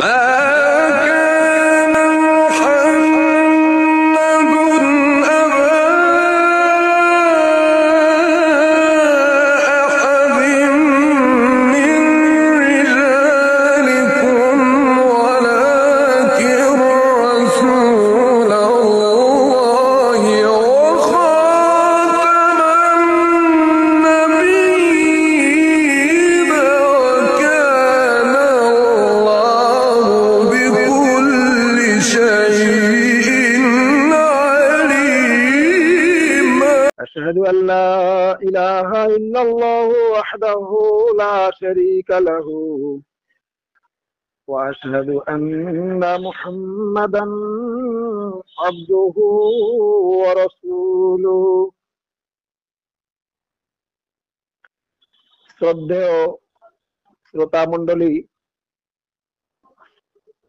ما كان محمد أبا أحد من رجالكم ولكن رسول الله وخاتم النبيين وكان الله بكل شيء عليما. أشهد أن لا إله إلا الله وحده لا شريك له وأشهد أن محمدا عبده ورسوله। শ্রদ্ধেয় শ্রোতা মণ্ডলী,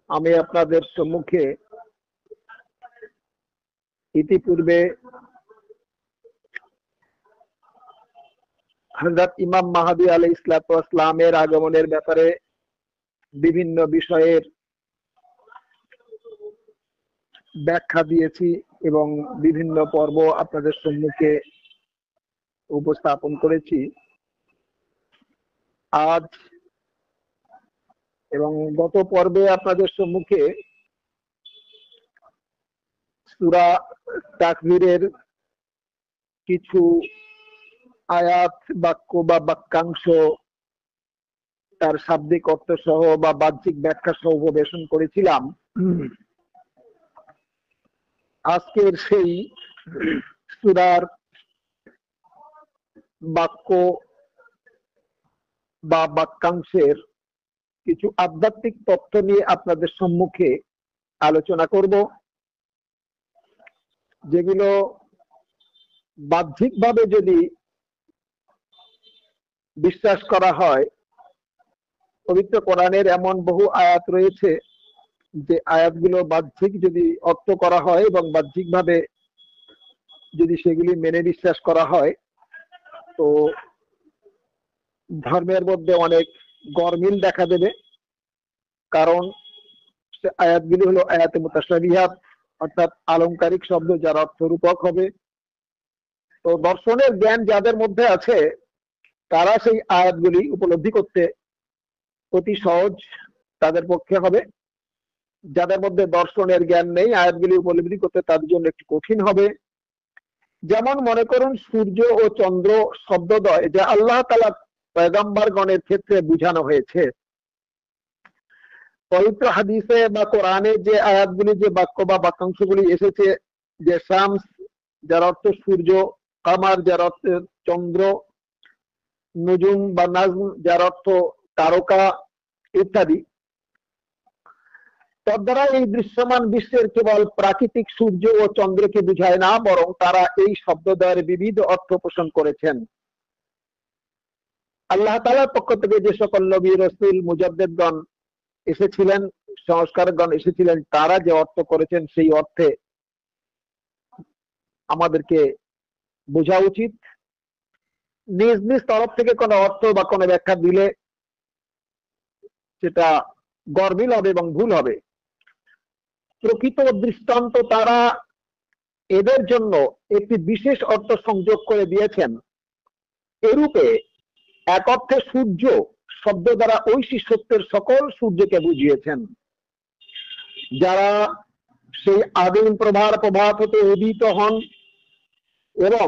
আমি আপনাদের সম্মুখে ইতিপূর্বে হযরত ইমাম মাহদী আলাইহিসসালামের আগমনের ব্যাপারে বিভিন্ন বিষয়ের ব্যাখ্যা দিয়েছি এবং বিভিন্ন পর্ব আপনাদের সম্মুখে উপস্থাপন করেছি। আজ এবং গত পর্বে আপনাদের সম্মুখে সূরা তাকবীরের কিছু আয়াত, বাক্য বা বাক্যাংশ, তার শাব্দিক অর্থ সহ বা বাহ্যিক ব্যাখ্যা সহ উপবেশন করেছিলাম। আজকের সেই সূরার বাক্য বা বাক্যাংশের কিছু আধ্যাত্মিক তথ্য নিয়ে আপনাদের সম্মুখে আলোচনা করব, যেগুলো বাহ্যিকভাবে যদি বিশ্বাস করা হয়, পবিত্র কোরআনের এমন বহু আয়াত রয়েছে যে আয়াতগুলো বাহ্যিক যদি অর্থ করা হয় এবং বাহ্যিকভাবে যদি সেগুলি মেনে বিশ্বাস করা হয়, তো ধর্মের মধ্যে অনেক গরমিল দেখা দেবে। কারণ সে আয়াতগুলি হলো আয়াতে মুতাশাবিহাত, অর্থাৎ আলংকারিক শব্দ যার অর্থরূপক হবে। তো দর্শনের জ্ঞান যাদের মধ্যে আছে তারা সেই আয়াতগুলি উপলব্ধি করতে অতি সহজ তাদের পক্ষে হবে। যাদের মধ্যে দর্শনের জ্ঞান নেই, আয়াতগুলি উপলব্ধি করতে তাদের জন্য একটু কঠিন হবে। যেমন মনে করুন সূর্য ও চন্দ্র শব্দদ্বয় যা আল্লাহ তাআলা পয়গম্বরগণের ক্ষেত্রে বুঝানো হয়েছে। পবিত্র হাদিসে বা কোরআনে যে আয়াতগুলি, যে বাক্য বা বাক্যাংশগুলি এসেছে, যে শামস যার অর্থ সূর্য, কামার যার অর্থ চন্দ্র, নুজুম বা নাজম যার অর্থ তারকা ইত্যাদি, তদ্বারা এই দৃশ্যমান বিশ্বের কেবল প্রাকৃতিক সূর্য ও চন্দ্রকে বুঝায় না, বরং তারা এই শব্দদ্বয়ের বিবিধ অর্থ পোষণ করেছেন। আল্লাহ তাআলার পক্ষ থেকে যে সকল নবী, রাসূল, মুজাদ্দিদগণ এসেছিলেন, সংস্কারকগণ এসেছিলেন, তারা যে অর্থ করেছেন সেই অর্থে আমাদেরকে বোঝা উচিত। নিজ নিজ তরফ থেকে কোনো অর্থ বা কোনো ব্যাখ্যা দিলে সেটা গরমিল হবে এবং ভুল হবে। প্রকৃত দৃষ্টান্ত তারা এদের জন্য একটি বিশেষ অর্থ সংযোগ করে দিয়েছেন। এরূপে এক অর্থে সূর্য শব্দ দ্বারা ঐশী সত্যের সকল সূর্যকে বুঝিয়েছেন, যারা সেই আদিম প্রভার প্রভাত হতে উদিত হন এবং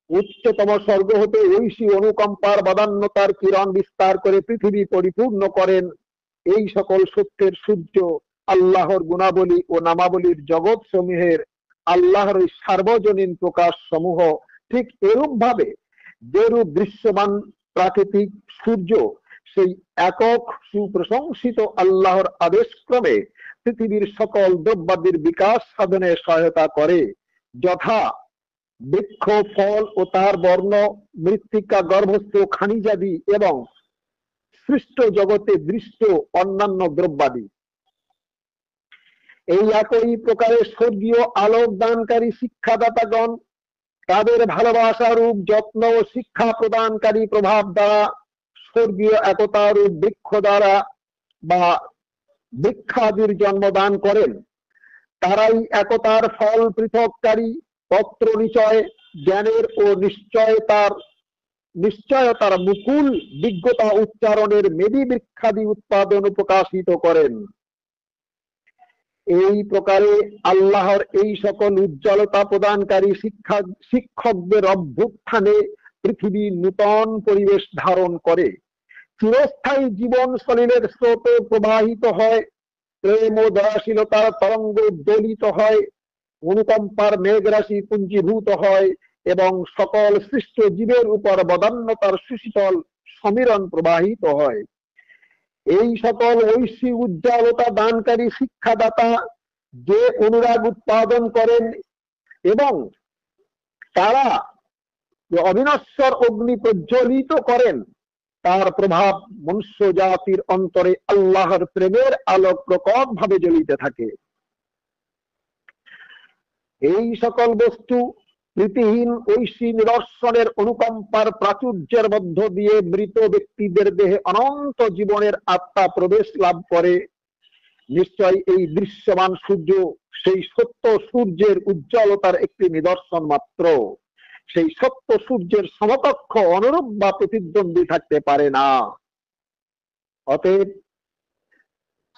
উচ্চতম স্বর্গ হতে ঐশী অনুকম্পার বদান্যতার কিরণ বিস্তার করে পৃথিবী পরিপূর্ণ করেন। এই সকল সত্যের সূর্য আল্লাহর গুণাবলী ও নামাবলীর জগৎ সমূহের আল্লাহর ওই সার্বজনীন প্রকাশ সমূহ। ঠিক এরূপ ভাবে যেরূপ দৃশ্যমান প্রাকৃতিক সূর্য সেই একক সুপ্রশংসিত আল্লাহর আদেশক্রমে পৃথিবীর সকল দ্রব্যাদির বিকাশ সাধনে সহায়তা করে, যথা বৃক্ষ, ফল ও তার বর্ণ, মৃত্তিকা, গর্ভস্থ খনিজাদি এবং সৃষ্ট জগতে দৃষ্ট অন্যান্য দ্রব্যাদি। এই একই প্রকারে স্বর্গীয় আলোক দানকারী শিক্ষাদাতাগণ তাদের ভালোবাসা রূপ যত্ন ও শিক্ষা প্রদানকারী প্রভাব দ্বারা স্বর্গীয় একতা রূপ বৃক্ষ দ্বারা বা বৃক্ষাদির জন্মদান করেন, তারাই একতার ফল পৃথককারী, পত্র নিচয় জ্ঞানের ও নিশ্চয়তার মুকুল বিজ্ঞতা উচ্চারণের মেদি বৃক্ষাদি উৎপাদন প্রকাশিত করেন। এই প্রকারে আল্লাহর এই সকল উজ্জ্বলতা প্রদানকারী শিক্ষকদের অভ্যুত্থানে পৃথিবী নূতন পরিবেশ ধারণ করে, চিরস্থায়ী জীবন সলিলের স্রোতে প্রবাহিত হয়, প্রেম ও দয়াশীলতার তরঙ্গ উদ্দোলিত হয়, অনুকম্পার মেঘরাশি পুঞ্জীভূত হয় এবং সকল সৃষ্ট জীবের উপর বদান্যতার সুশীতল সমীরণ প্রবাহিত হয়। এই সকল ঐশী উজ্জ্বলতা দানকারী শিক্ষাদাতা যে অনুরাগ উৎপাদন করেন এবং তারা যে অবিনশ্বর অগ্নি প্রজ্বলিত করেন, তার প্রভাব মনুষ্য জাতির অন্তরে আল্লাহর প্রেমের আলোক প্রকট ভাবে জ্বলিতে থাকে। এই সকল বস্তু প্রীতিহীন ঐশী নিদর্শনের অনুকম্পার প্রাচুর্যের মধ্য দিয়ে মৃত ব্যক্তিদের দেহে অনন্ত জীবনের আত্মা প্রবেশ লাভ করে। নিশ্চয় এই দৃশ্যমান সূর্য সেই সত্য সূর্যের উজ্জ্বলতার একটি নিদর্শন মাত্র। সেই সত্য সূর্যের সমকক্ষ অনুরূপ বা প্রতিদ্বন্দ্বী থাকতে পারে না। অতএব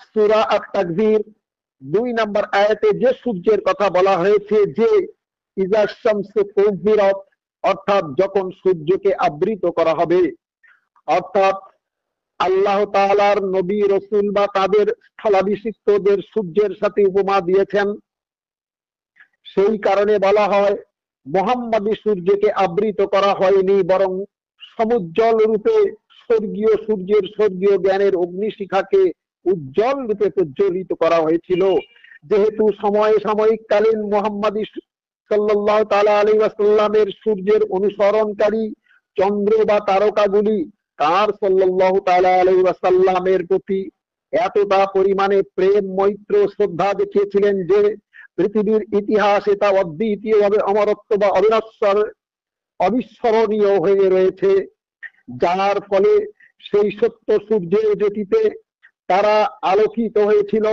সূরা আত-তাকবীর 2 নম্বর আয়াতে যে সূর্যের কথা বলা হয়েছে, যে ইজা শামসু কুবিরাত, অর্থাৎ যখন সূর্যকে আবৃত করা হবে, অর্থাৎ আল্লাহ তাআলার নবী রাসূল বা তাদের স্থলাভিষিক্তদের সূর্যের সাথে উপমা দিয়েছেন। সেই কারণে বলা হয় মুহাম্মাদী সূর্যকে আবৃত করা হয়নি, বরং সমুজ্জ্বল রূপে স্বর্গীয় সূর্যের স্বর্গীয় জ্ঞানের অগ্নিশিখাকে উজ্জ্বল রূপে প্রজ্বলিত করা হয়েছিল। যেহেতু সাময়িককালীন মুহাম্মাদী সাল্লাল্লাহু তাআলা আলাইহি ওয়াসাল্লামের সূর্যের অনুসরণকারী চন্দ্র বা তারকাগুলি তার সাল্লাল্লাহু তাআলা আলাইহি ওয়াসাল্লামের প্রতি এতটা পরিমাণে প্রেম, মৈত্র, শ্রদ্ধা দেখিয়েছিলেন যে পৃথিবীর ইতিহাসে তা অদ্বিতীয়ভাবে অমরত্ব বা অবিস্মরণীয় হয়ে রয়েছে, যার ফলে সেই সত্য সূর্যের জ্যোতিতে তারা আলোকিত হয়েছিল।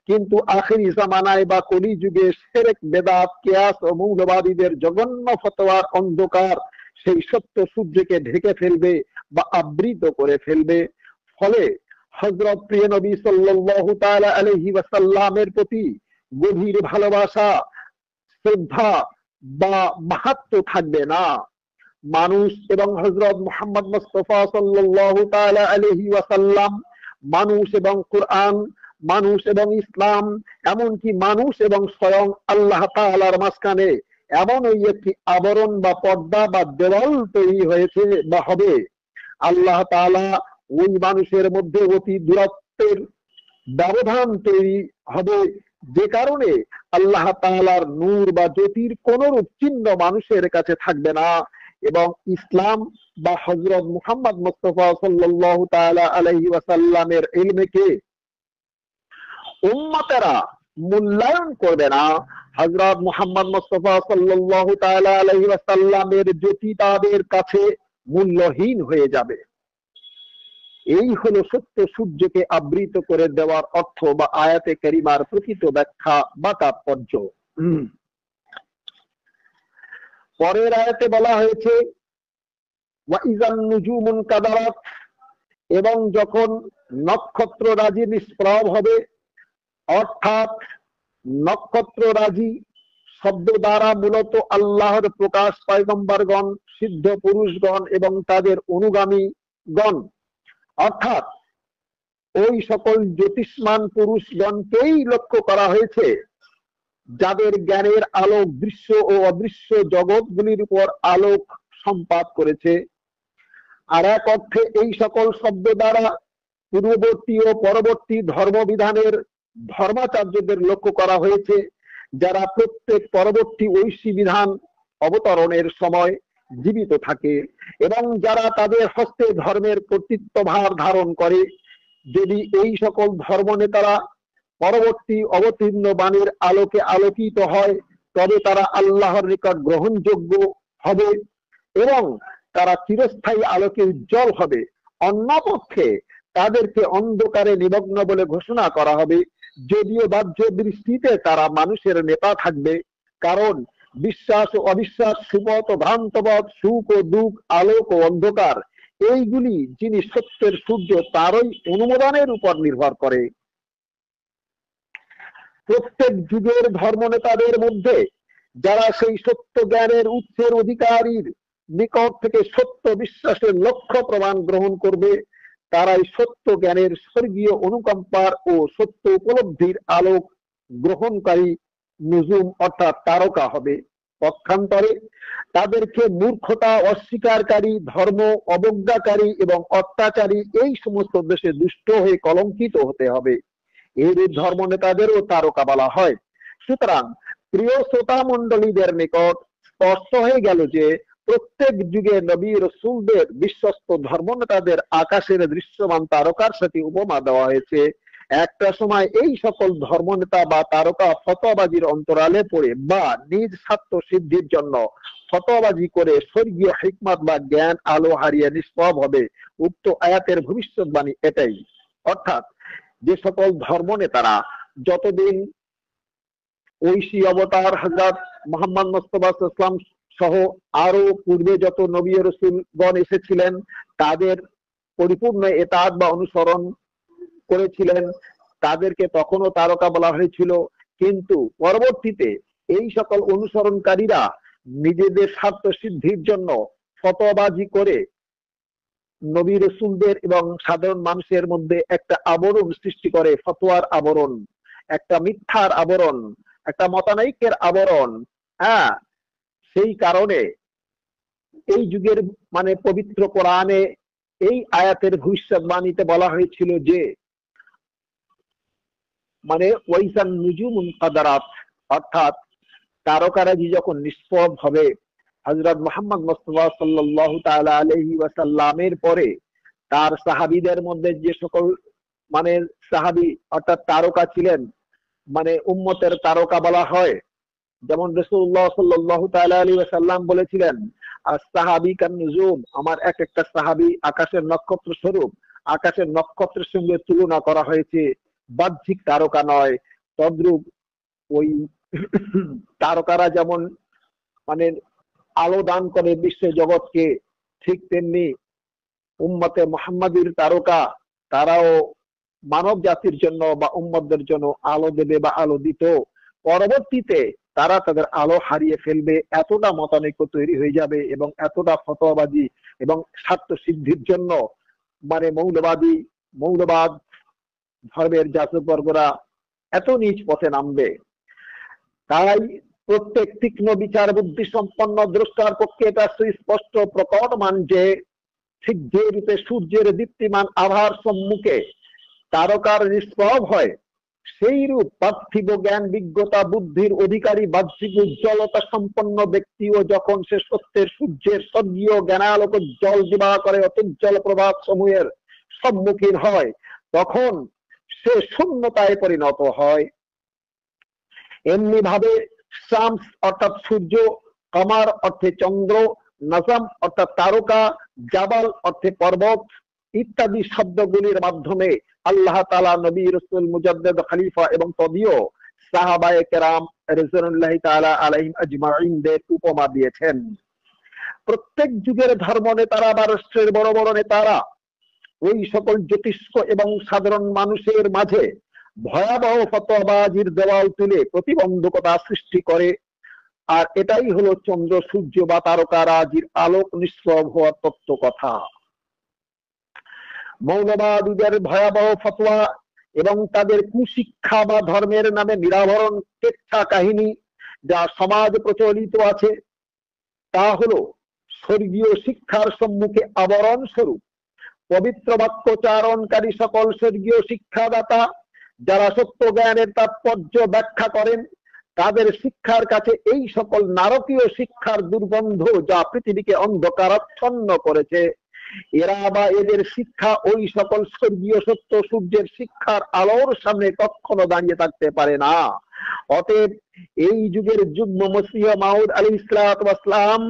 কিন্তু আখিরি জামানায় বা কলিযুগে শিরক, বেদাত, কিয়াস ও মৌলবাদীদের জঘন্য ফতোয়ার অন্ধকার সেই সত্য সূর্যকে ঢেকে ফেলবে বা আবৃত করে ফেলবে। ফলে হযরত প্রিয় নবী সাল্লাল্লাহু তাআলা আলাইহি ওয়াসাল্লামের প্রতি গভীর ভালোবাসা, শ্রদ্ধা বা মাহাত্ম্য থাকবে না। মানুষ এবং হযরত মুহাম্মদ মুস্তাফা সাল্লাল্লাহু তাআলা আলাইহি ওয়াসাল্লাম, মানুষ এবং কুরআন, মানুষ এবং ইসলাম, এমনকি মানুষ এবং স্বয়ং আল্লাহ তাআলার মাঝখানে এমন একটি আবরণ বা পর্দা বা দেওয়াল তৈরি হয়েছে বা হবে। আল্লাহ তাআলা ওই মানুষের মধ্যে অতি দূরত্বের ব্যবধান তৈরি হবে, যে কারণে আল্লাহ তাআলার নূর বা জ্যোতির কোন রূপ চিহ্ন মানুষের কাছে থাকবে না এবং ইসলাম বা হযরত মুহাম্মদ মুস্তাফা সাল্লাল্লাহু তাআলা আলাইহি ওয়াসাল্লামের ইলমকে উম্মতেরা মূল্যায়ন করবে না। হযরত মুহাম্মদ মুস্তাফা সাল্লাল্লাহু তাআলা আলাইহি ওয়াসাল্লামের জ্যোতি তাদের কাছে মূল্যহীন হয়ে যাবে। এই হলো সত্য সূর্যকে আবৃত করে দেওয়ার অর্থ বা আয়াতে কারিমার প্রকৃত ব্যাখ্যা বা তাৎপর্য। পরের আয়াতে বলা হয়েছে ওয়া ইযান নুজুমুন কাদারাত, এবং যখন নক্ষত্র রাজি নিষ্প্রভ হবে, অর্থাৎ নক্ষত্র রাজি শব্দ দ্বারা মূলত আল্লাহর প্রকাশ পয়গম্বরগণ, সিদ্ধ পুরুষগণ এবং তাদের অনুগামীগণ, অর্থাৎ ওই সকল জ্যোতিষ্মান পুরুষগণকেই লক্ষ্য করা হয়েছে যাদের জ্ঞানের আলোক দৃশ্য ও অদৃশ্য জগৎগুলির উপর আলোক সম্পাদ করেছে। আর এক অর্থে এই সকল শব্দ দ্বারা পূর্ববর্তী ও পরবর্তী ধর্মবিধানের ধর্মাচার্যদের লক্ষ্য করা হয়েছে, যারা প্রত্যেক পরবর্তী ঐশী বিধান অবতরণের সময় জীবিত থাকে এবং যারা তাদের হস্তে ধর্মের কর্তৃত্বভার ধারণ করে। যদি এই সকল ধর্ম নেতারা পরবর্তী অবতীর্ণ বাণীর আলোকে আলোকিত হয়, তবে তারা আল্লাহর নিকট গ্রহণযোগ্য হবে এবং তারা চিরস্থায়ী আলোকে উজ্জ্বল হবে। অন্যপক্ষে তাদেরকে অন্ধকারে নিমগ্ন বলে ঘোষণা করা হবে, যদিও বাহ্য দৃষ্টিতে তারা মানুষের নেতা থাকবে। কারণ বিশ্বাস ও অবিশ্বাস, শুভত ও ভ্রান্তবত, সুখ ও দুঃখ, আলোক ও অন্ধকার, এইগুলি যিনি সত্যের সূর্য তারই অনুমোদনের উপর নির্ভর করে। প্রত্যেক যুগের ধর্মনেতাদের মধ্যে যারা সেই সত্য জ্ঞানের উৎসের অধিকারীর নিকট থেকে সত্য বিশ্বাসের লক্ষ্য প্রমাণ গ্রহণ করবে, তারাই সত্য জ্ঞানের স্বর্গীয় অনুকম্পার ও সত্য উপলব্ধির আলোক গ্রহণকারী নুজুম অর্থাৎ তারকা হবে। পক্ষান্তরে তাদেরকে মূর্খতা, অস্বীকারী, ধর্ম অবজ্ঞাকারী এবং অত্যাচারী এই সমস্ত দেশে দুষ্ট হয়ে কলঙ্কিত হতে হবে। এর ধর্ম নেতাদেরও তারকা বলা হয়। সুতরাং প্রিয় শ্রোতা মন্ডলীদের নিকট স্পষ্ট হয়ে গেল যে প্রত্যেক যুগে নবী রসুলদের বিশ্বস্ত ধর্ম নেতাদের আকাশের দৃশ্যমান তারকার সাথে উপমা দেওয়া হয়েছে। একটা সময় এই সকল ধর্ম নেতা বা তারকা ফতোয়াবাজির অন্তরালে পড়ে বা নিজ স্বার্থ সিদ্ধির জন্য ফতোয়াবাজি করে স্বর্গীয় হিকমত বা জ্ঞান আলো হারিয়ে নিষ্প্রভ হবে। উক্ত আয়াতের ভবিষ্যৎবাণী এটাই। অর্থাৎ যে সকল ধর্ম নেতারা যতদিন ঐশী অবতার হযরত মুহাম্মদ মুস্তাফা ইসলাম সহ আরো পূর্বে যত নবী রাসূলগণ এসেছিলেন তাদের পরিপূর্ণ ইতাআত বা অনুসরণ করেছিলেন, তাদেরকে তখনও তারকা বলা হয়েছিল। কিন্তু পরবর্তীতে এই সকল অনুসরণকারীরা নিজেদের স্বার্থ সিদ্ধির জন্য ফতোয়াবাজি করে নবী রাসূলদের এবং সাধারণ মানুষের মধ্যে একটা আবরণ সৃষ্টি করে, ফতোয়ার আবরণ, একটা মিথ্যার আবরণ, একটা মতানৈক্যের আবরণ। হ্যাঁ, সেই কারণে এই যুগের মানে পবিত্র কোরআনে এই আয়াতের ভবিষ্যৎবাণীতে বলা হয়েছিল যে মানে ওয়াইসান নুজুমুন কাদারাত, অর্থাৎ তারকারাজি যখন নিষ্প্রভ হবে, হযরত মুহাম্মদ মুস্তাফা সাল্লাল্লাহু তাআলা আলাইহি ওয়াসাল্লামের পরে তার সাহাবীদের মধ্যে যে সকল মানে সাহাবী অর্থাৎ তারকা ছিলেন, মানে উম্মতের তারকা বলা হয়। যেমন রাসূলুল্লাহ সাল্লাল্লাহু তাআলা আলাইহি ওয়াসাল্লাম বলেছিলেন, আস-সাহাবী কান নুজুম, আমার এক একটা সাহাবী আকাশের নক্ষত্র স্বরূপ। আকাশের নক্ষত্রের সঙ্গে তুলনা করা হয়েছে, বাহ্যিক তারকা নয়। তদ্রূপ ওই তারকারা যেমন মানে আলো দান করে বিশ্ব জগৎকে, ঠিক তেমনি উম্মতে মুহাম্মাদীর তারকা তারাও মানব জাতির জন্য বা উম্মতদের জন্য আলো দেবে বা আলো দিত। পরবর্তীতে তারা তাদের আলো হারিয়ে ফেলবে, এতটা মতানৈক্য তৈরি হয়ে যাবে এবং এতটা ফতোয়াবাজি এবং স্বার্থ সিদ্ধির জন্য মানে মৌলবাদ ধর্মের যাজকবর্গরা এত নিজ পথে নামবে। তাই প্রত্যেক তীক্ষ্ণ বিচার বুদ্ধি সম্পন্ন দ্রষ্টার পক্ষে এটা সুস্পষ্ট প্রকটমান যে ঠিক যে রূপে সূর্যের দীপ্তিমান আভার সম্মুখে তারকার নিষ্প্রভ হয়, সেই রূপ পার্থিব জ্ঞান, বিজ্ঞতা, বুদ্ধির অধিকারী বাহ্যিক উজ্জ্বলতা সম্পন্ন ব্যক্তিও যখন সে সত্যের সূর্যের স্বর্গীয় জ্ঞানালোক জল দিবা করে অতুজ্জ্বল প্রভাব সমূহের সম্মুখীন হয়, তখন সে শূন্যতায় পরিণত হয়। এমনি ভাবে শামস অর্থাৎ সূর্য, কমার অর্থে চন্দ্র, নজম অর্থাৎ তারকা, জাবাল অর্থে পর্বত ইত্যাদি শব্দগুলির মাধ্যমে আল্লাহ তাআলা নবী রাসূল মুজাদ্দিদ খলিফা এবং তদীয় সাহাবায়ে কেরাম রিজওয়ানুল্লাহি তাআলা আলাইহিম আজমাইনদের উপমা দিয়েছেন। প্রত্যেক যুগের ধর্ম নেতারা বা রাষ্ট্রের বড় বড় নেতারা ওই সকল জ্যোতিষ্ক এবং সাধারণ মানুষের মাঝে ভয়াবহ ফতোয়াবাজির দেওয়াল তুলে প্রতিবন্ধকতা সৃষ্টি করে। আর এটাই হলো চন্দ্র, সূর্য বা তারকারাজির আলোক নিষ্প্রভ হওয়ার তত্ত্ব কথা। মৌলবাদীদের ভয়াবহ ফতোয়া এবং তাদের কুশিক্ষা বা ধর্মের নামে নিরাভরণ কেচ্ছা কাহিনী যা সমাজ প্রচলিত আছে, তা হলো স্বর্গীয় শিক্ষার সম্মুখে আবরণ স্বরূপ। পবিত্র বাক্যোচ্চারণকারী সকল স্বর্গীয় শিক্ষাদাতা যারা সত্য জ্ঞানের তাৎপর্য ব্যাখ্যা করেন, তাদের শিক্ষার কাছে এই সকল নারকীয় শিক্ষার দুর্গন্ধ যা পৃথিবীকে অন্ধকারাচ্ছন্ন করেছে, এরা বা এদের শিক্ষা ওই সকল স্বর্গীয় সত্য সূর্যের শিক্ষার আলোর সামনে কখনো দাঁড়িয়ে থাকতে পারে না। অতএব এই যুগের যুগ্ম মসিহ মাউদ আলাইহিস সালাতু ওয়াস সালাম,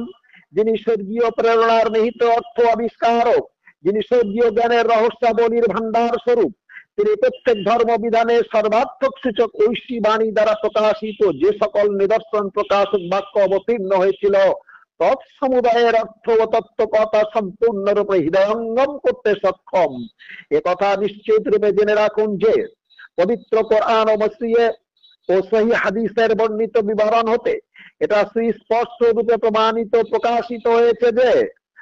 যিনি স্বর্গীয় প্রেরণার নিহিত অর্থ আবিষ্কারক, যিনি স্বর্গীয় জ্ঞানের রহস্যাবলীর ভান্ডার স্বরূপ, তিনি প্রত্যেক ধর্মবিধানের সর্বাত্মক সূচক ঐশী বাণী দ্বারা প্রকাশিত যে সকল নিদর্শন প্রকাশক বাক্য অবতীর্ণ হয়েছিল তৎসমুদায়ের অর্থ ও তত্ত্বকথা সম্পূর্ণরূপে হৃদয়ঙ্গম করতে সক্ষম। একথা নিশ্চিত রূপে জেনে রাখুন যে পবিত্র কোরআন ও মসিহে ও সহি হাদিসের বর্ণিত বিবরণ হতে এটা সুস্পষ্ট রূপে প্রমাণিত প্রকাশিত হয়েছে যে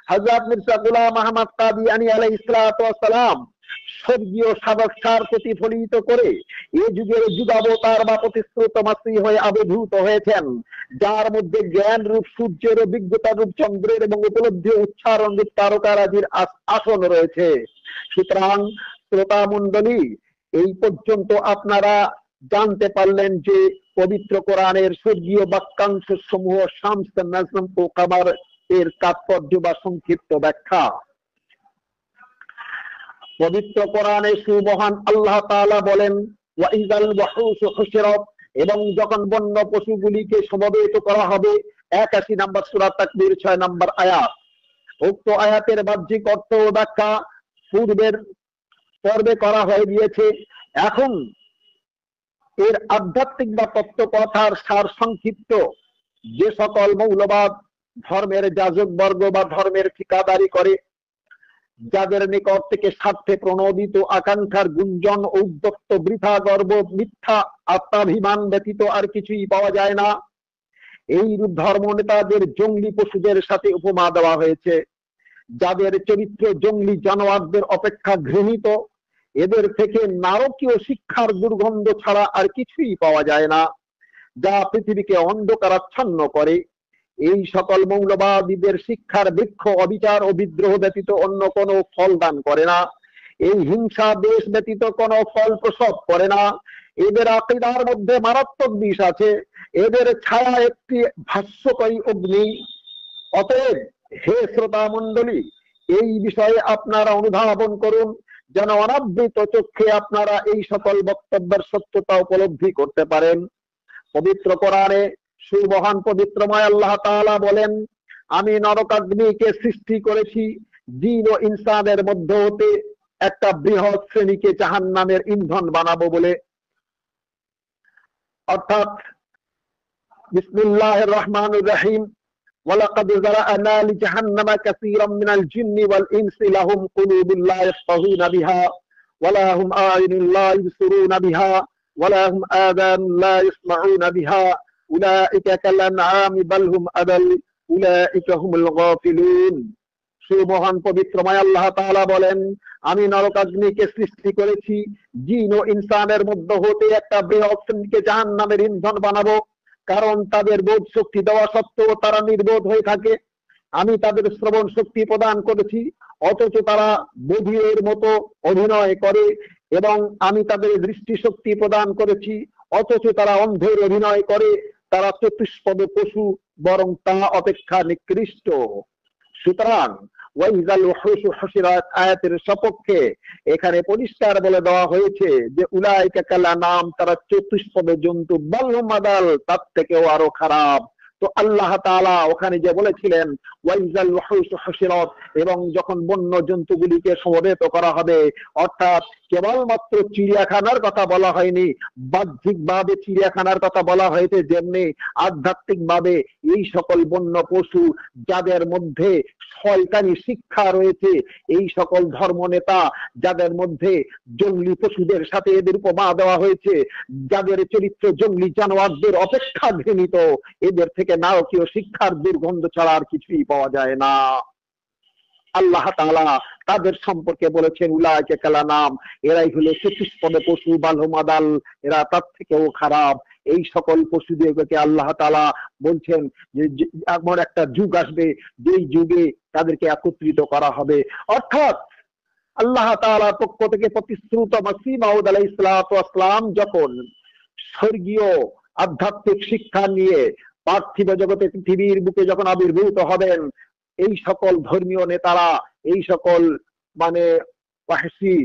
হযরত মির্জা গোলাম আহমদ কাদিয়ানী আলাইহিস সালাতু ওয়াস সালাম স্বর্গীয় সাধকসার প্রতিফলিত করে এই যুগের যুগাবতার বা প্রতিশ্রুত মাসিহ হয়ে আবির্ভূত হয়েছেন, যার মধ্যে জ্ঞান রূপ সূর্যের, অভিজ্ঞতা রূপ চন্দ্রের এবং উপলব্ধি উচ্চারণ রূপ তারকারাজির আসন রয়েছে। সুতরাং শ্রোতা মণ্ডলী, এই পর্যন্ত আপনারা জানতে পারলেন যে পবিত্র কোরআনের স্বর্গীয় বাক্যাংশ সমূহ শামস, নাজম ও কামার এর তাৎপর্য বা সংক্ষিপ্ত ব্যাখ্যা। পবিত্র কোরআনে সুবহান আল্লাহ তাআলা বলেন ওয়াইযাল ওয়াহুশু হুশিরাত, এবং যখন বন্য পশুগুলিকে সমবেত করা হবে। 81 নম্বর সূরা তাকবীর 6 নম্বর আয়াত। উক্ত আয়াতের বাহ্যিক অর্থ ও ব্যাখ্যা পূর্বের পর্বে করা হয়ে গিয়েছে। এখন এর আধ্যাত্মিক বা তত্ত্বকথার সার সংক্ষিপ্ত যে সকল মৌলবাদ ধর্মের যাজক বর্গ বা ধর্মের ঠিকাদারি করে, যাদের নিকট থেকে স্বার্থে প্রণোদিত আকাঙ্ক্ষার গুঞ্জন ও উদ্যক্ত বৃথা গর্ব, মিথ্যা আত্মাভিমান ব্যতীত আর কিছুই পাওয়া যায় না, এই ধর্ম নেতাদের জঙ্গলি পশুদের সাথে উপমা দেওয়া হয়েছে। যাদের চরিত্র জঙ্গলি জানোয়ারদের অপেক্ষা ঘৃণিত, এদের থেকে নারকীয় শিক্ষার দুর্গন্ধ ছাড়া আর কিছুই পাওয়া যায় না, যা পৃথিবীকে অন্ধকারাচ্ছন্ন করে। এই সকল মৌলবাদীদের শিক্ষার বৃক্ষ অবিচার ও বিদ্রোহ ব্যতীত অন্য কোনো ফল দান করে না। এই হিংসা দেশ ব্যতীত কোনো ফল প্রসব করে না। এদের আকীদার মধ্যে মারাত্মক বিষ আছে। এদের ছায়া একটি ভাস্যকারী অগ্নি। অতএব হে শ্রোতা মণ্ডলী, এই বিষয়ে আপনারা অনুধাবন করুন, যেন অনাবৃত চক্ষে আপনারা এই সকল বক্তব্যের সত্যতা উপলব্ধি করতে পারেন। পবিত্র কোরআনে সুবহান পবিত্রময় আল্লাহ তাআলা বলেন, আমি নরকাগ্নিকে সৃষ্টি করেছি জিন ও ইনসানের মধ্যে হতে একটা বৃহৎ শ্রেণীকে জাহান্নামের ইন্ধন বানাবো বলে। অর্থাৎ বিসমিল্লাহির রহমানির রহিম, ওয়ালাকাদ যারা'না লিজাহান্নামা কাসীরাম মিনাল জিন্নি ওয়াল ইনসি লাহুম কুলুবুন লা ইয়াফকাহুনা বিহা ওয়া লাহুম আ'য়ুনুন লা ইবসিরুনা বিহা ওয়া লাহুম আযানুন লা ইয়াসমাউনা বিহা উলাইকা কালআনআমি বাল হুম আদাল উলাইকা হুমুল গাফিলুন। সুবহান পবিত্রময় আল্লাহ তাআলা বলেন, আমি নরকাগ্নিকে সৃষ্টি করেছি জিন ও ইনসানের মধ্য হতে একটা বৃহৎ শ্রেণীকে জাহান্নামের ইন্ধন বানাবো, কারণ তাদের বোধ শক্তি দেওয়া সত্ত্বেও তারা নির্বোধ হয়ে থাকে। আমি তাদের শ্রবণ শক্তি প্রদান করেছি, অথচ তারা বধিরের মতো অভিনয় করে, এবং আমি তাদের দৃষ্টি শক্তি প্রদান করেছি, অথচ তারা অন্ধের অভিনয় করে। তারা চতুষ্পদ পশু, বরং তা অপেক্ষা নিকৃষ্ট। সুতরাং ওয়াইযাল ওয়াহুশু হুশিরাত আয়াতের সপক্ষে এখানে পরিষ্কার বলে দেওয়া হয়েছে যে উলাইকা কালানাম, তারা চতুষ্পদ জন্তু, বাল হুম আদাল, তার থেকেও আরো খারাপ। তো আল্লাহ তাআলা ওখানে যে বলেছিলেন ওয়াইযাল ওয়াহুশু হুশিরাত, এবং যখন বন্য জন্তুগুলিকে সমবেত করা হবে, অর্থাৎ কেবলমাত্র চিড়িয়াখানার কথা বলা হয়নি, বাহ্যিকভাবে চিড়িয়াখানার কথা বলা হয়েছে, যেমনি আধ্যাত্মিকভাবে এই সকল বন্য পশু যাদের মধ্যে শয়তানি শিক্ষা রয়েছে, এই সকল ধর্ম নেতা যাদের মধ্যে জঙ্গলি পশুদের সাথে এদের উপমা দেওয়া হয়েছে, যাদের চরিত্র জঙ্গলি জানোয়ারদের অপেক্ষা ঘৃণিত, এদের থেকে নারকীয় শিক্ষার দুর্গন্ধ ছাড়া আর কিছুই পাওয়া যায় না। আল্লাহ তাআলা তাদের সম্পর্কে বলেছেন উলাইকা কালানাম, এরাই হলো চতুষ্পদ পশু, বাল হুম আদাল, এরা তার থেকেও খারাপ। এই সকল পশুদেরকে আল্লাহ তাআলা বলছেন যে এমন একটা যুগ আসবে যেই যুগে তাদেরকে একত্রিত করা হবে। অর্থাৎ আল্লাহ তাআলার পক্ষ থেকে প্রতিশ্রুত মসিহ মাউদ আলাইহিস সালাতু ওয়াস সালাম যখন স্বর্গীয় আধ্যাত্মিক শিক্ষা নিয়ে পার্থিব জগতে পৃথিবীর বুকে যখন আবির্ভূত হবেন, এই সকল ধর্মীয় নেতারা, এই সকল মানে ওয়াহশী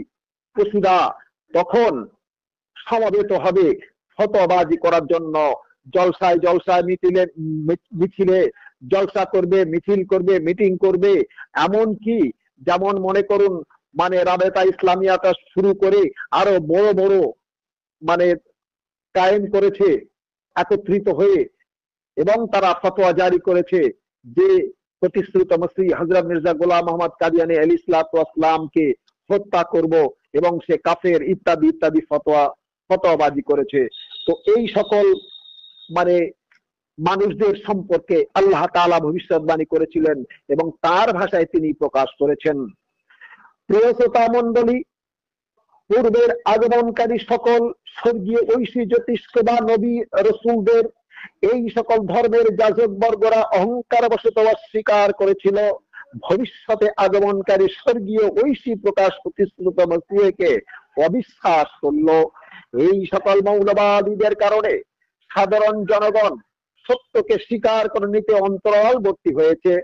পশুরা তখন সমবেত হবে ফতোয়াবাজি করার জন্য। জলসায় জলসায় মিছিলে জলসা করবে, মিছিল করবে, মিটিং করবে, এমনকি যেমন মনে করুন রাবেতা ইসলামিয়াটা শুরু করে আরো বড় বড় মানে কায়েম করেছে একত্রিত হয়ে, এবং তারা ফতোয়া জারি করেছে যে প্রতিশ্রুত মসিহ হযরত মির্জা গোলাম মোহাম্মদ কাদিয়ানী আলাইহিসসালামকে হত্যা করব, এবং সে কাফের ইত্যাদি ইত্যাদি ফতোয়াবাজি করেছে। তো এই সকল মানে মানুষদের সম্পর্কে আল্লাহ তাআলা ভবিষ্যৎবাণী করেছিলেন এবং তার ভাষায় তিনি প্রকাশ করেছেন। প্রিয় শ্রোতা মণ্ডলী, পূর্বের আগমনকারী সকল স্বর্গীয় ঐশী জ্যোতিষ্ক বা নবী রসুলদের এই সকল ধর্মের যাজক বর্গরা অহংকার বশত অস্বীকার করেছিল। ভবিষ্যতে আগমনকারী স্বর্গীয় ঐশী প্রকাশ প্রতিশ্রুত মসিহকে অবিশ্বাস করল। এই সকল মৌলবাদীদের কারণে সাধারণ জনগণ সত্যকে স্বীকার করে নিতে অন্তরালবর্তী হয়েছে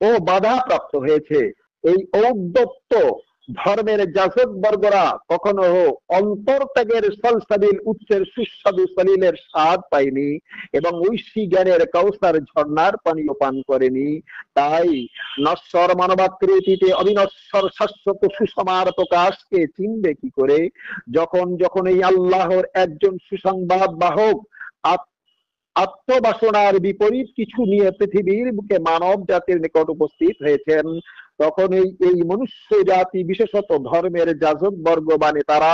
ও বাধাপ্রাপ্ত হয়েছে। এই ঔদ্ধত্য ধর্মের যাজক বর্গরা কখনো অন্তর্ত্যাগের সলসাবিল উৎসের সুস্বাদু সলিলের স্বাদ পায়নি এবং ঐশী জ্ঞানের কাউসার ঝর্ণার পানীয় পান করেনি। তাই নশ্বর মানবাকৃতিতে অবিনশ্বর শাশ্বত সুষমার প্রকাশকে চিনবে কি করে, যখন যখন এই আল্লাহর একজন সুসংবাদ বাহক আত্মবাসনার বিপরীত কিছু নিয়ে পৃথিবীর বুকে মানব জাতির নিকট উপস্থিত হয়েছেন, তখন এই মনুষ্য জাতি বিশেষত ধর্মের যাজক বর্গ তারা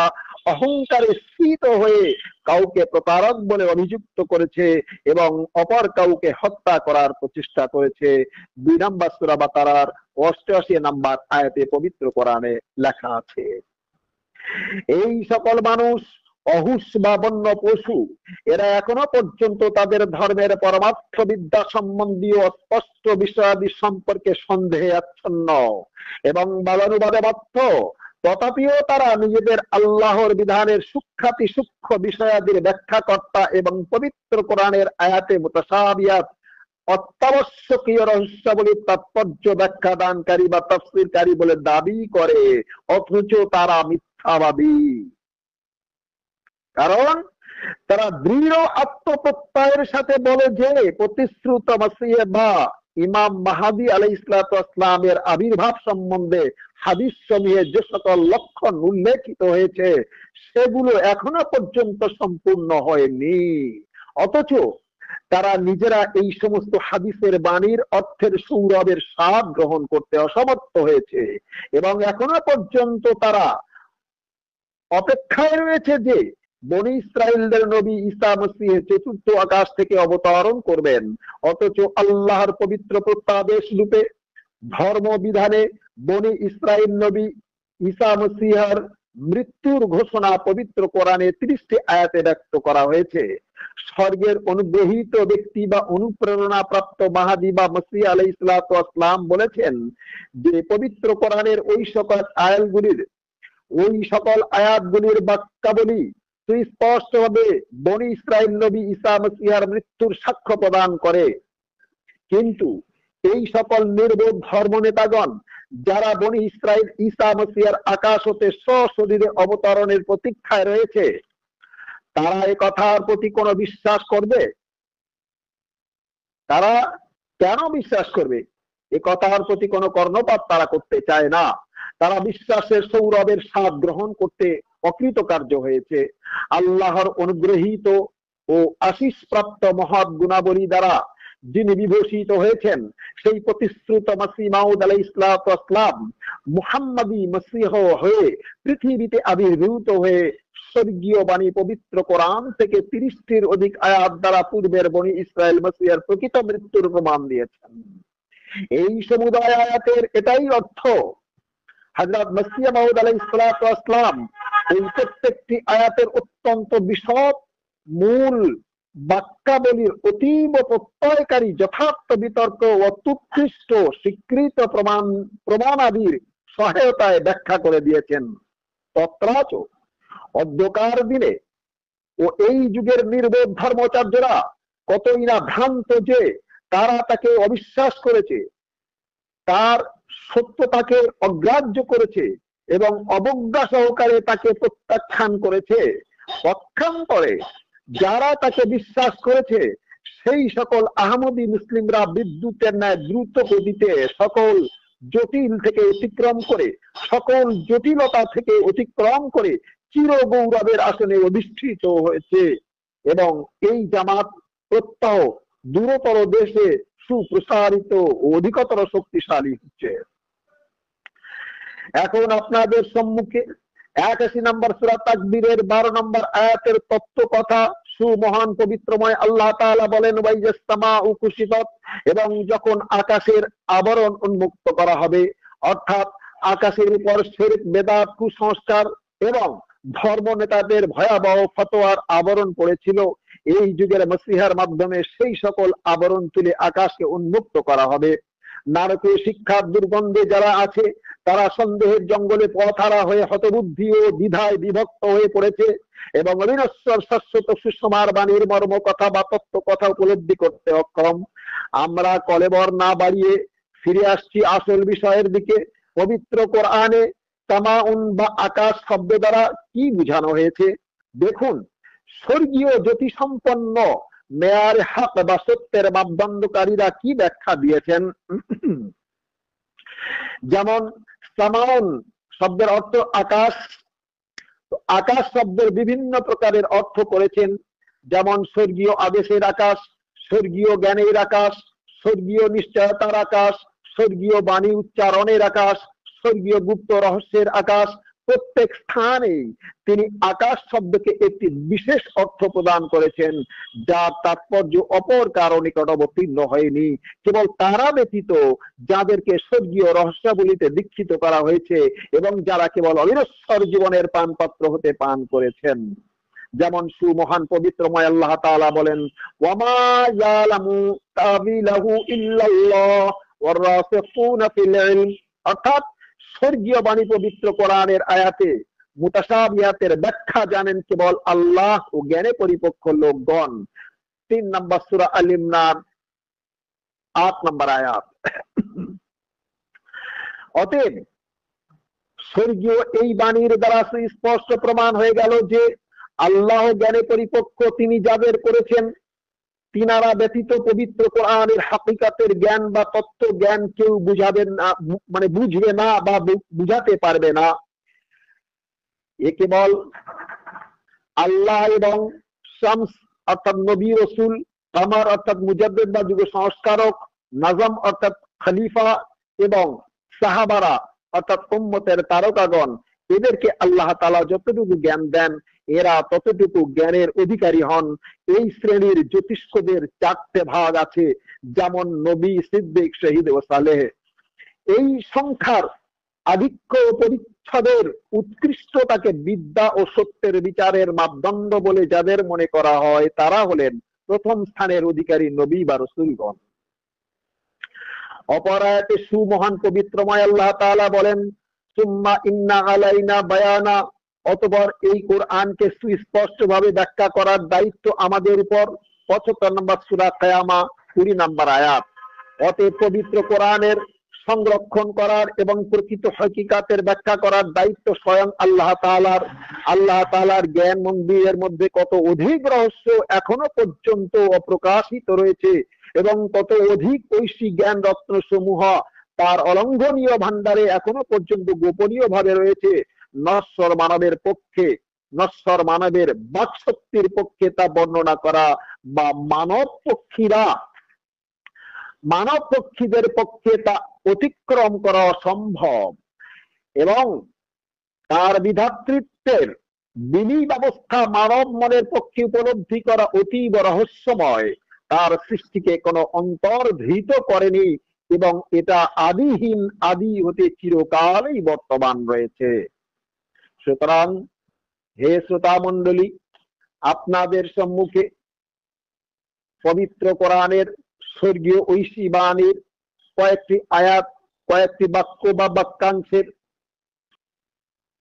অহংকারে স্ফীত হয়ে কাউকে প্রতারক বলে অভিযুক্ত করেছে এবং অপর কাউকে হত্যা করার প্রচেষ্টা করেছে। 2 নম্বর সূরা বাকারার 88 নম্বর আয়াতে পবিত্র কোরআনে লেখা আছে। এই সকল মানুষ অহুশ বা বন্য পশু, এরা এখনো পর্যন্ত তাদের ধর্মের পরমার্থ বিদ্যা সম্বন্ধীয় স্পষ্ট বিষয়াদি সম্পর্কে সন্দেহে আচ্ছন্ন এবং বাদানুবাদে মত্ত। তথাপিও তারা নিজেদের আল্লাহর বিধানের সূক্ষ্মাতি সূক্ষ্ম বিষয়াদির ব্যাখ্যাকর্তা এবং পবিত্র কোরআনের আয়াতে মুতাশাবিহাত অত্যাবশ্যকীয় রহস্যাবলীর তাৎপর্য ব্যাখ্যা দানকারী বা তাফসীরকারী বলে দাবি করে, অথচ তারা মিথ্যাবাদী। কারণ তারা দৃঢ় আত্মপ্রত্যয়ের সাথে বলে যে প্রতিশ্রুত মসিহ বা ইমাম মাহদী আলাইহিসসালামের আবির্ভাব সম্বন্ধে হাদিস সমূহে যে সকল লক্ষণ উল্লেখিত হয়েছে সেগুলো এখনো পর্যন্ত সম্পূর্ণ হয়নি, অথচ তারা নিজেরা এই সমস্ত হাদিসের বাণীর অর্থের সৌরভের স্বাদ গ্রহণ করতে অসমর্থ হয়েছে এবং এখনো পর্যন্ত তারা অপেক্ষায় রয়েছে যে বনি ইসরাইলদের নবী ঈসা মসীহ চতুর্থ আকাশ থেকে অবতরণ করবেন। অথচ আল্লাহর পবিত্র প্রত্যাদেশ রূপে ধর্ম বিধানে বনি ইসরাইল নবী ঈসা মসীহর মৃত্যুর ঘোষণা পবিত্র কোরআনে 30টি আয়াতে ব্যক্ত করা হয়েছে। স্বর্গের অনুগ্রহীত ব্যক্তি বা অনুপ্রেরণা প্রাপ্ত মাহদী বা মসীহ আলাইহিসসালাম বলেছেন যে পবিত্র কোরআনের ওই সকল আয়াতগুলির বাক্যাবলী সুস্পষ্টভাবে বনি ইসরাইল নবী ঈসা মসীহর মৃত্যুর সাক্ষ্য প্রদান করে। কিন্তু এই সকল নির্বোধ ধর্ম নেতাগণ যারা বনি ইসরাইল ঈসা মসীহর আকাশ হতে সশরীরে অবতরণের প্রতীক্ষায় রয়েছে, তারা এই কথার প্রতি কোনো বিশ্বাস করবে? তারা কেন বিশ্বাস করবে? এই কথার প্রতি কোনো কর্ণপাত তারা করতে চায় না। তারা বিশ্বাসের সৌরভের স্বাদ গ্রহণ করতে অকৃতকার্য হয়েছে। আল্লাহর অনুগ্রহীত ও আশিস প্রাপ্ত মহৎ গুণাবলী দ্বারা যিনি বিভূষিত হয়েছেন সেই প্রতিশ্রুত মসীহ মাউদ আলাইহিসসালাম মুহাম্মাদী মসীহ হয়ে পৃথিবীতে আবির্ভূত হয়ে স্বর্গীয় বাণী পবিত্র কোরআন থেকে 30টির অধিক আয়াত দ্বারা পূর্বের বনি ইসরাইল মসীহের প্রকৃত মৃত্যুর প্রমাণ দিয়েছেন। এই সমুদায় আয়াতের এটাই অর্থ। হযরত মসীহ মাউদ আলাইহিসসালাম এই প্রত্যেকটি আয়াতের অত্যন্ত বিশদ মূল বাক্যাবলীর অতীব প্রত্যয়কারী যথার্থ বিতর্ক ও অত্যুৎকৃষ্ট স্বীকৃত প্রমাণাদির সহায়তায় ব্যাখ্যা করে দিয়েছেন। তত্রাচ অদ্যকার দিনে ও এই যুগের নির্বোধ ধর্মাচার্যরা কতই না ভ্রান্ত যে তারা তাকে অবিশ্বাস করেছে, তার সত্যতাকে অগ্রাহ্য করেছে এবং অবজ্ঞা সহকারে তাকে প্রত্যাখ্যান করেছে। পক্ষান্তরে যারা তাকে বিশ্বাস করেছে সেই সকল আহমদী মুসলিমরা বিদ্যুতের ন্যায় দ্রুত গতিতে সকল জটিল থেকে অতিক্রম করে, সকল জটিলতা থেকে অতিক্রম করে চির গৌরবের আসনে অধিষ্ঠিত হয়েছে এবং এই জামাত প্রত্যহ দূরতর দেশে সুপ্রসারিত ও অধিকতর শক্তিশালী হচ্ছে। এখন আপনাদের সম্মুখে 81 নম্বর সূরা তাকবীরের 12 নম্বর আয়াতের তত্ত্ব কথা সুমহান পবিত্রময় আল্লাহ তাআলা বলেন, ওয়াইজাসসামাউ কুশিতাত, এবং যখন আকাশের আবরণ উন্মুক্ত করা হবে, অর্থাৎ আকাশের উপর শিরক, বেদাত, কুসংস্কার এবং ধর্ম নেতাদের ভয়াবহ ফতোয়ার আবরণ পড়েছিল, এই যুগের মসিহার মাধ্যমে সেই সকল আবরণ তুলে আকাশকে উন্মুক্ত করা হবে। নারকীয় শিক্ষার দুর্গন্ধে যারা আছে তারা সন্দেহের জঙ্গলে পথহারা হয়ে হতবুদ্ধি ও দ্বিধায় বিভক্ত হয়ে পড়েছে এবং অবিনশ্বর শাশ্বত সুষমার বাণীর মর্ম কথা বা তত্ত্ব কথা উপলব্ধি করতে অক্ষম। আমরা কলেবর না বাড়িয়ে ফিরে আসছি আসল বিষয়ের দিকে। পবিত্র কোরআনে তামাউন বা আকাশ শব্দ দ্বারা কি বোঝানো হয়েছে দেখুন। স্বর্গীয় জ্যোতিসম্পন্ন মেয়ার হক বা সত্যের মাপদণ্ডকারীরা কি ব্যাখ্যা দিয়েছেন। যেমন সামাউন শব্দের অর্থ আকাশ, আকাশ শব্দের বিভিন্ন প্রকারের অর্থ করেছেন, যেমন স্বর্গীয় আদেশের আকাশ, স্বর্গীয় জ্ঞানের আকাশ, স্বর্গীয় নিশ্চয়তার আকাশ, স্বর্গীয় বাণী উচ্চারণের আকাশ, স্বর্গীয় গুপ্ত রহস্যের আকাশ। প্রত্যেক স্থানেই তিনি আকাশ শব্দকে একটি বিশেষ অর্থ প্রদান করেছেন, যার তাৎপর্য অপর কারো নিকট অবতীর্ণ হয়নি। কেবল তারা ব্যতীত যাদেরকে স্বর্গীয় রহস্যাবলীতে দীক্ষিত করা হয়েছে এবং যারা কেবল অবিনশ্বর জীবনের পানপাত্র হতে পান করেছেন। যেমন সুমহান পবিত্রময় আল্লাহ তাআলা বলেন, ওয়ামা ইয়ালামু তাবিলাহু ইল্লাল্লাহ ওয়ার রাসিখুনা ফিল ইলম, অর্থাৎ স্বর্গীয় বাণী পবিত্র কোরআনের আয়াতে মুতাশাবিহাতের ব্যাখ্যা জানেন কেবল আল্লাহ ও জ্ঞানে পরিপক্ক লোকগণ। 3 নম্বর সূরা আল ইমরান 8 নম্বর আয়াত। অতএব স্বর্গীয় এই বাণীর দ্বারা স্পষ্ট প্রমাণ হয়ে গেল যে আল্লাহ জ্ঞানে পরিপক্ক তিনি যাদের করেছেন, তিনারা ব্যতীত পবিত্র কোরআনের হাকিকাতের জ্ঞান বা তত্ত্ব জ্ঞান কেউ বুঝাবেন না, মানে বুঝবে না বা বুঝাতে পারবে না। এ কেবল আল্লাহ এবং শামস অর্থাৎ নবী রসুল, কামার অর্থাৎ মুজাদ্দিদ বা যুগ সংস্কারক, নাজম অর্থাৎ খলিফা এবং সাহাবারা অর্থাৎ উম্মতের তারকাগণ, এদেরকে আল্লাহ তাআলা যতটুকু জ্ঞান দেন এরা ততটুকু জ্ঞানের অধিকারী হন। এই শ্রেণীর জ্যোতিষ্কদের 4টে ভাগ আছে, যেমন নবী, সিদ্দিক, শহীদ ও সালেহ। এই সংখ্যার আধিক্য ও পরিচ্ছদের উৎকৃষ্টতাকে বিদ্যা ও সত্যের বিচারের মাপদণ্ড বলে যাদের মনে করা হয় তারা হলেন প্রথম স্থানের অধিকারী নবী বা রাসূলগণ। অপর আয়াতে সুমহান পবিত্রময় আল্লাহ তাআলা বলেন, সুম্মা ইন্না আলাইনা বায়ানা, অতঃপর এই কোরআনকে সুস্পষ্টভাবে ব্যাখ্যা করার দায়িত্ব আমাদের উপর। 75 নম্বর সূরা কিয়ামা 20 নম্বর আয়াত। অতএব পবিত্র কোরআনের সংরক্ষণ করার এবং প্রকৃত হকিকাতের ব্যাখ্যা করার দায়িত্ব স্বয়ং আল্লাহ তাআলার। আল্লাহ তাআলার জ্ঞান মন্দিরের মধ্যে কত অধিক রহস্য এখনো পর্যন্ত অপ্রকাশিত রয়েছে এবং কত অধিক ঐশী জ্ঞান রত্ন সমূহ তার অলঙ্ঘনীয় ভান্ডারে এখনো পর্যন্ত গোপনীয় ভাবে রয়েছে। নশ্বর মানবের পক্ষে, নশ্বর মানবের বাকশক্তির পক্ষে তা বর্ণনা করা বা মানব পক্ষীদের পক্ষে তা অতিক্রম করা অসম্ভব এবং তার বিধাতৃত্বের বিলি ব্যবস্থা মানব মনের পক্ষে উপলব্ধি করা অতীব রহস্যময়। তার সৃষ্টিকে কোনো অন্তর্ধৃত করেনি এবং এটা আদিহীন, আদি হতে চিরকালই বর্তমান রয়েছে। সুতরাং হে শ্রোতা মণ্ডলী, আপনাদের সম্মুখে পবিত্র কোরআনের স্বর্গীয় ঐশী বাণীর কয়েকটি আয়াত, কয়েকটি বাক্য বা বাক্যাংশের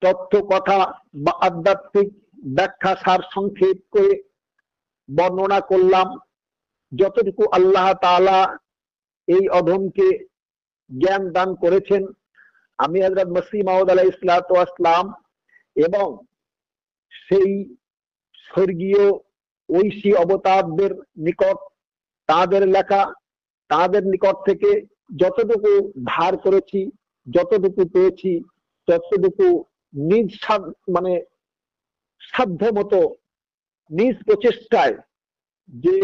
তথ্য কথা বা আধ্যাত্মিক ব্যাখ্যা সার সংক্ষেপ করে বর্ণনা করলাম। যতটুকু আল্লাহ তাআলা এই অধমকে জ্ঞান দান করেছেন, আমি হযরত মসিহ মাউদ আলাইহিস সালাতু ওয়াস সালাম এবং সেই স্বর্গীয় ঐশী অবতারদের নিকট তাদের লেখা, তাদের নিকট থেকে যতটুকু ধার করেছি, যতটুকু পেয়েছি, ততটুকু নিজ মানে সাধ্য মতো নিজ প্রচেষ্টায় যে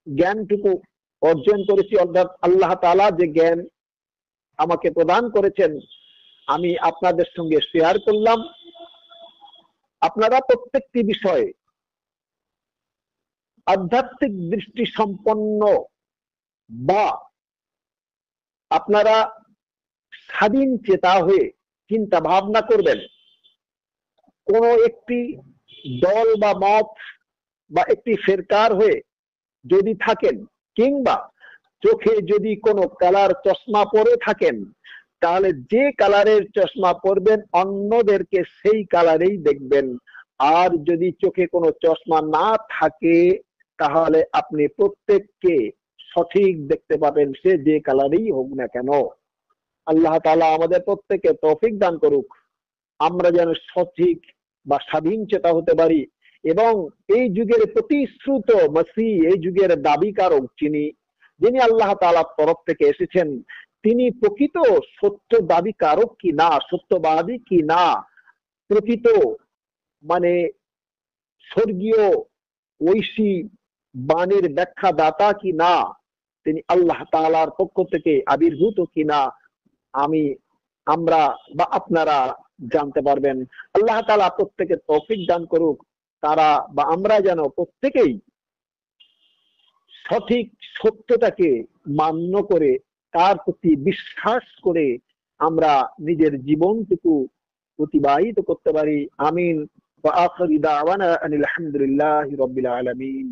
জ্ঞানটুকু অর্জন করেছি, অর্থাৎ আল্লাহ তাআলা যে জ্ঞান আমাকে প্রদান করেছেন আমি আপনাদের সঙ্গে শেয়ার করলাম। আপনারা প্রত্যেকটি বিষয়ে আধ্যাত্মিক দৃষ্টি সম্পন্ন বা আপনারা স্বাধীন চেতা হয়ে চিন্তা ভাবনা করবেন। কোন একটি দল বা মত বা একটি ফেরকার হয়ে যদি থাকেন, কিংবা চোখে যদি কোনো কালার চশমা পরে থাকেন, তাহলে যে কালারের চশমা পরবেন অন্যদেরকে সেই কালারেই দেখবেন। আর যদি চোখে কোনো চশমা না থাকে তাহলে আপনি প্রত্যেককে সঠিক দেখতে পাবেন, সে যে কালারেই হোক না কেন। আল্লাহ তাআলা আমাদের প্রত্যেককে তৌফিক দান করুক, আমরা যেন সঠিক বা স্বাধীন চেতা হতে পারি এবং এই যুগের প্রতিশ্রুত মসিহ, এই যুগের দাবিকারক যিনি আল্লাহ তাআলার তরফ থেকে এসেছেন, তিনি প্রকৃত সত্য দাবিকারক কি না, সত্যবাদী কি না, প্রকৃত মানে স্বর্গীয় ঐশী বাণীর ব্যাখ্যা দাতা কি না, তিনি আল্লাহ তাআলার পক্ষ থেকে আবির্ভূত কিনা আমরা বা আপনারা জানতে পারবেন। আল্লাহ তাআলা প্রত্যেকের তৌফিক দান করুক, তারা বা আমরা যেন প্রত্যেকেই সঠিক সত্যটাকে মান্য করে তার প্রতি বিশ্বাস করে আমরা নিজের জীবনটুকু অতিবাহিত করতে পারি। আমিন। ওয়া আখিরু দাওয়ানা আনিল হামদুলিল্লাহি রাব্বিল আলামিন।